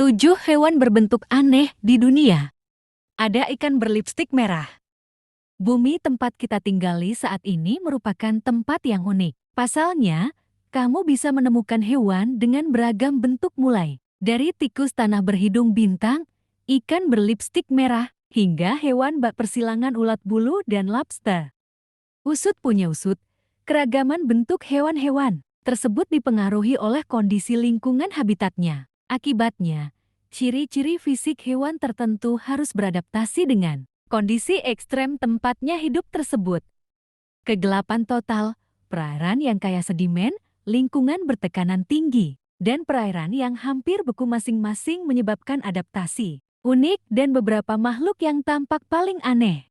7 hewan berbentuk aneh di dunia. Ada ikan berlipstik merah. Bumi tempat kita tinggali saat ini merupakan tempat yang unik. Pasalnya, kamu bisa menemukan hewan dengan beragam bentuk mulai dari tikus tanah berhidung bintang, ikan berlipstik merah, hingga hewan bak persilangan ulat bulu dan lobster. Usut punya usut, keragaman bentuk hewan-hewan tersebut dipengaruhi oleh kondisi lingkungan habitatnya. Akibatnya, ciri-ciri fisik hewan tertentu harus beradaptasi dengan kondisi ekstrem tempatnya hidup tersebut. Kegelapan total, perairan yang kaya sedimen, lingkungan bertekanan tinggi, dan perairan yang hampir beku masing-masing menyebabkan adaptasi unik dan beberapa makhluk yang tampak paling aneh.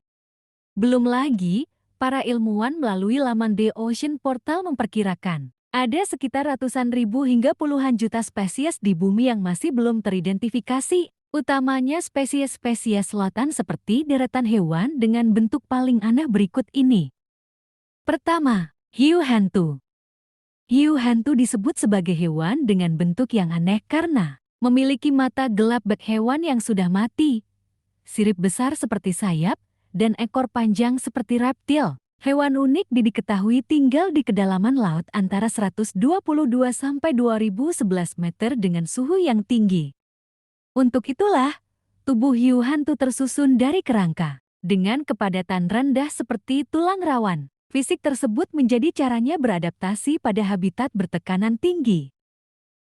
Belum lagi, para ilmuwan melalui laman The Ocean Portal memperkirakan ada sekitar ratusan ribu hingga puluhan juta spesies di bumi yang masih belum teridentifikasi, utamanya spesies-spesies lautan seperti deretan hewan dengan bentuk paling aneh berikut ini. Pertama, hiu hantu. Hiu hantu disebut sebagai hewan dengan bentuk yang aneh karena memiliki mata gelap bak hewan yang sudah mati, sirip besar seperti sayap, dan ekor panjang seperti reptil. Hewan unik diketahui tinggal di kedalaman laut antara 122 sampai 2011 meter dengan suhu yang tinggi. Untuk itulah, tubuh hiu hantu tersusun dari kerangka dengan kepadatan rendah seperti tulang rawan. Fisik tersebut menjadi caranya beradaptasi pada habitat bertekanan tinggi.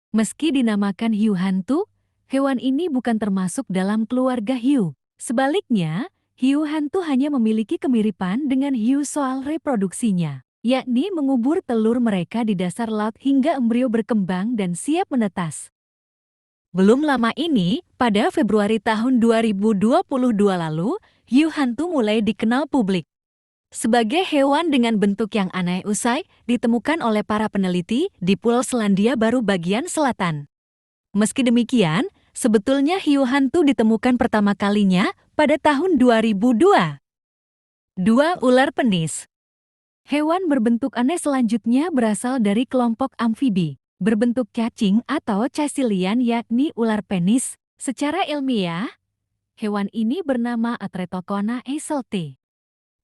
Meski dinamakan hiu hantu, hewan ini bukan termasuk dalam keluarga hiu. Sebaliknya, hiu hantu hanya memiliki kemiripan dengan hiu soal reproduksinya, yakni mengubur telur mereka di dasar laut hingga embrio berkembang dan siap menetas. Belum lama ini, pada Februari tahun 2022 lalu, hiu hantu mulai dikenal publik sebagai hewan dengan bentuk yang aneh usai ditemukan oleh para peneliti di Pulau Selandia Baru bagian selatan. Meski demikian, sebetulnya hiu hantu ditemukan pertama kalinya pada tahun 2002. 2. Ular penis. Hewan berbentuk aneh selanjutnya berasal dari kelompok amfibi, berbentuk cacing atau caecilian yakni ular penis. Secara ilmiah, hewan ini bernama Atretocona aiselti.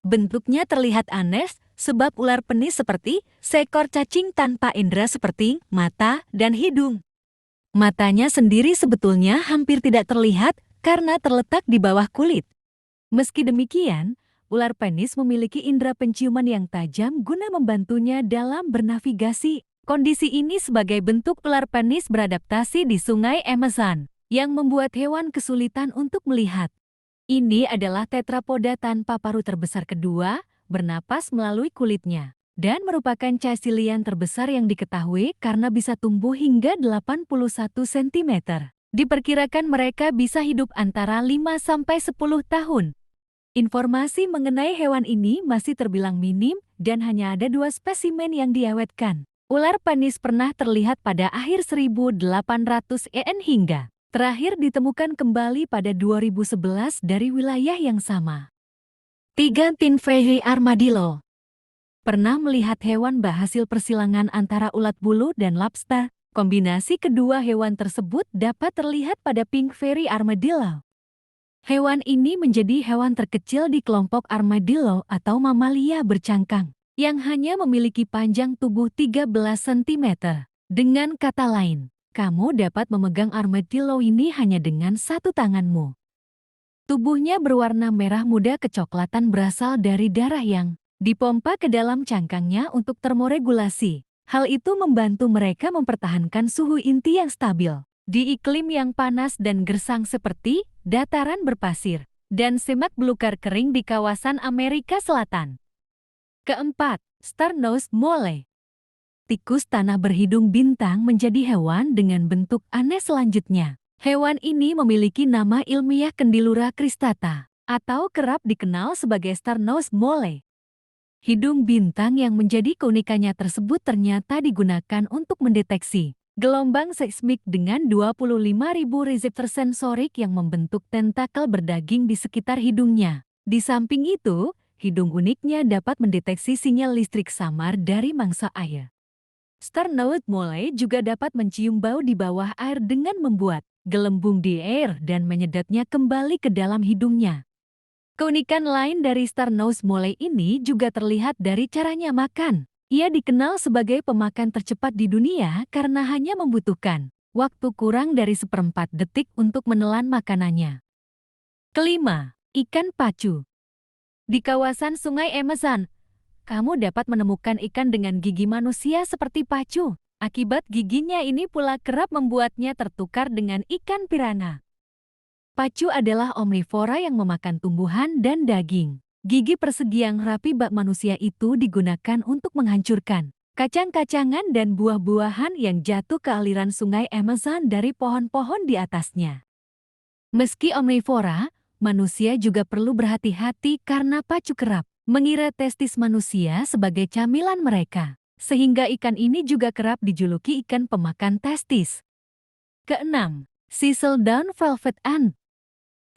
Bentuknya terlihat aneh sebab ular penis seperti seekor cacing tanpa indera seperti mata dan hidung. Matanya sendiri sebetulnya hampir tidak terlihat karena terletak di bawah kulit. Meski demikian, ular penis memiliki indera penciuman yang tajam guna membantunya dalam bernavigasi. Kondisi ini sebagai bentuk ular penis beradaptasi di sungai Amazon, yang membuat hewan kesulitan untuk melihat. Ini adalah tetrapoda tanpa paruh terbesar kedua, bernapas melalui kulitnya, dan merupakan caecilian terbesar yang diketahui karena bisa tumbuh hingga 81 cm. Diperkirakan mereka bisa hidup antara 5–10 tahun. Informasi mengenai hewan ini masih terbilang minim dan hanya ada 2 spesimen yang diawetkan. Ular penis pernah terlihat pada akhir 1800 hingga terakhir ditemukan kembali pada 2011 dari wilayah yang sama. 3. Tin Fairy Armadillo. Pernah melihat hewan hasil persilangan antara ulat bulu dan lobster? Kombinasi kedua hewan tersebut dapat terlihat pada pink fairy armadillo. Hewan ini menjadi hewan terkecil di kelompok armadillo atau mamalia bercangkang, yang hanya memiliki panjang tubuh 13 cm. Dengan kata lain, kamu dapat memegang armadillo ini hanya dengan satu tanganmu. Tubuhnya berwarna merah muda kecoklatan berasal dari darah yang dipompa ke dalam cangkangnya untuk termoregulasi. Hal itu membantu mereka mempertahankan suhu inti yang stabil di iklim yang panas dan gersang seperti dataran berpasir dan semak belukar kering di kawasan Amerika Selatan. Keempat, Star-nosed mole. Tikus tanah berhidung bintang menjadi hewan dengan bentuk aneh selanjutnya. Hewan ini memiliki nama ilmiah Candylura cristata atau kerap dikenal sebagai Star-nosed mole. Hidung bintang yang menjadi keunikannya tersebut ternyata digunakan untuk mendeteksi gelombang seismik dengan 25.000 reseptor sensorik yang membentuk tentakel berdaging di sekitar hidungnya. Di samping itu, hidung uniknya dapat mendeteksi sinyal listrik samar dari mangsa air. Star-nosed mole juga dapat mencium bau di bawah air dengan membuat gelembung di air dan menyedotnya kembali ke dalam hidungnya. Keunikan lain dari Star Nose Mole ini juga terlihat dari caranya makan. Ia dikenal sebagai pemakan tercepat di dunia karena hanya membutuhkan waktu kurang dari 1/4 detik untuk menelan makanannya. Kelima, ikan pacu. Di kawasan Sungai Amazon, kamu dapat menemukan ikan dengan gigi manusia seperti pacu. Akibat giginya ini pula kerap membuatnya tertukar dengan ikan piranha. Pacu adalah omnivora yang memakan tumbuhan dan daging. Gigi persegi yang rapi bak manusia itu digunakan untuk menghancurkan kacang-kacangan dan buah-buahan yang jatuh ke aliran Sungai Amazon dari pohon-pohon di atasnya. Meski omnivora, manusia juga perlu berhati-hati karena pacu kerap mengira testis manusia sebagai camilan mereka. Sehingga ikan ini juga kerap dijuluki ikan pemakan testis. Keenam, Thistledown Velvet Ant.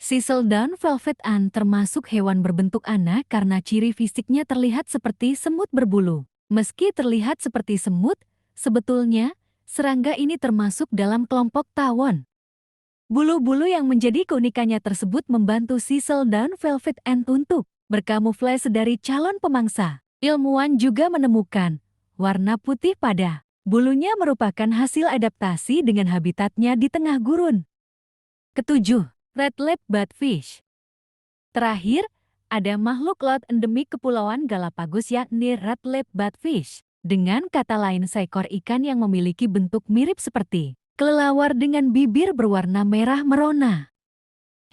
Thistledown Velvet Ant termasuk hewan berbentuk aneh karena ciri fisiknya terlihat seperti semut berbulu. Meski terlihat seperti semut, sebetulnya serangga ini termasuk dalam kelompok tawon. Bulu-bulu yang menjadi keunikannya tersebut membantu Thistledown Velvet Ant untuk berkamuflase dari calon pemangsa. Ilmuwan juga menemukan warna putih pada bulunya merupakan hasil adaptasi dengan habitatnya di tengah gurun. Ketujuh, Red-Lip Batfish. Terakhir, ada makhluk laut endemik Kepulauan Galapagos yakni Red-Lip Batfish. Dengan kata lain seekor ikan yang memiliki bentuk mirip seperti kelelawar dengan bibir berwarna merah merona.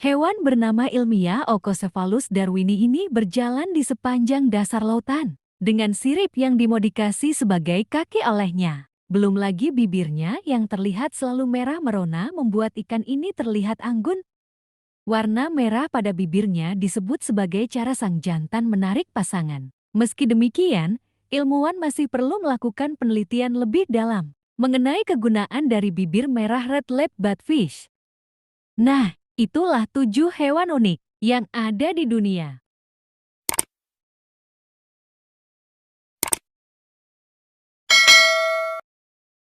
Hewan bernama ilmiah Ococephalus darwini ini berjalan di sepanjang dasar lautan dengan sirip yang dimodifikasi sebagai kaki olehnya. Belum lagi bibirnya yang terlihat selalu merah merona membuat ikan ini terlihat anggun. Warna merah pada bibirnya disebut sebagai cara sang jantan menarik pasangan. Meski demikian, ilmuwan masih perlu melakukan penelitian lebih dalam mengenai kegunaan dari bibir merah Red-Lip Batfish. Nah, itulah 7 hewan unik yang ada di dunia.